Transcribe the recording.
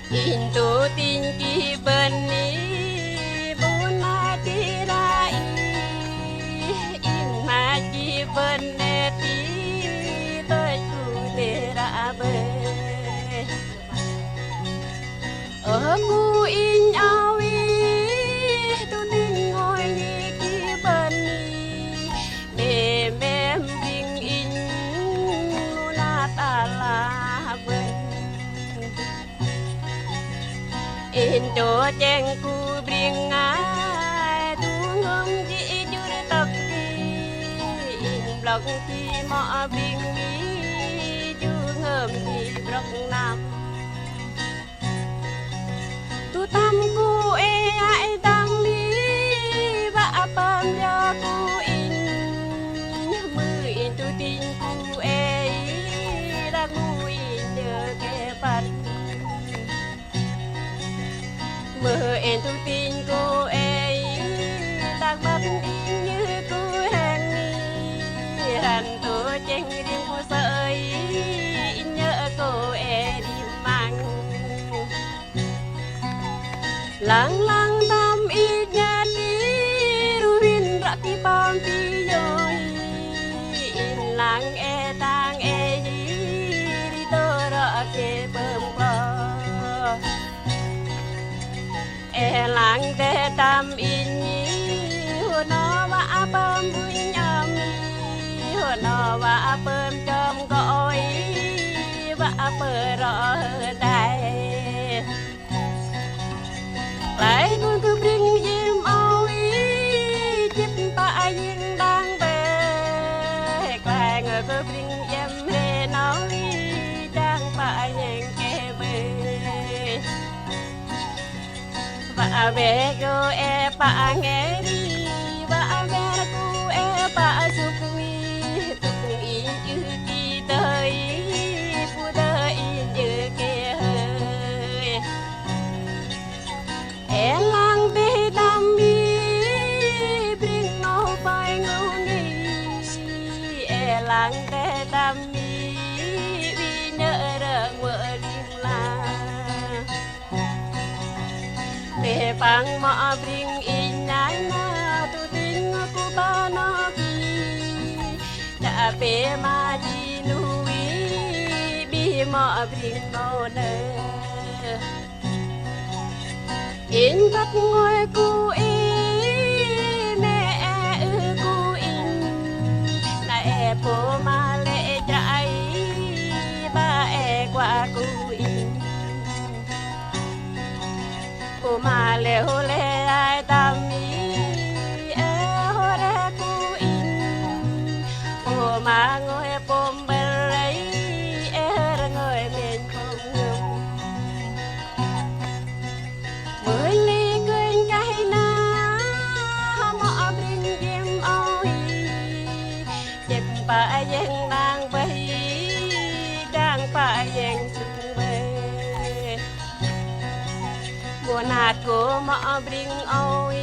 Into tinggi benih bun matirai in maji beneti baju terabe aku in awi tu tin ngồi ki benih mem ding in na tala Indo cheng ku bring ai tu ngom di jur tak di in blok ki mo bring mi ju ngom di blok nam tu tam ku ai dang mi ba pam ya ku in mư in tu tin ku ra mu in de ke pan mơ em thông tin cô ấy đang bắt đi như cô hàng đi hàn tổ tranh riêng cô sợi nhớ cô ấy đi mang lang lang tam ít nhát đi ruin rắc đi bom đi rồi lang e tang e đi tô rõ ke bơm bò lang te tam in hồ nó va bơm vui nhầm hồ nó va bơm chom gọi va bơ rõ đại lại con cứ bring diêm ôi chip ta yên đang về lại người cứ bring diêm he nói đang phải nhàng kề bề và về cô e pa nghe đi và về cô e pa sụp mi tụi ý chữ kỳ tới phụ đời chữ kia hơi e lang bê đam mi bring no phải ngâu đi e lang bê đam mi vì nhớ rợn vợ đi là Te pang ma bring inay na tu tin ku ba na ki ta pe ma ji nui bi ma bring no ne in bắt ngồi ku mẹ ku in na po ma le trai ba qua ku in cô mà leo le ai tam mi ho re ku in cô mà ngồi pom bel lấy ngồi bên không ngừng mới ly quên cái na mọ bên game ôi đẹp bà dân đang bay đang bà dân sung bê buồn hạt của mọ bring ôi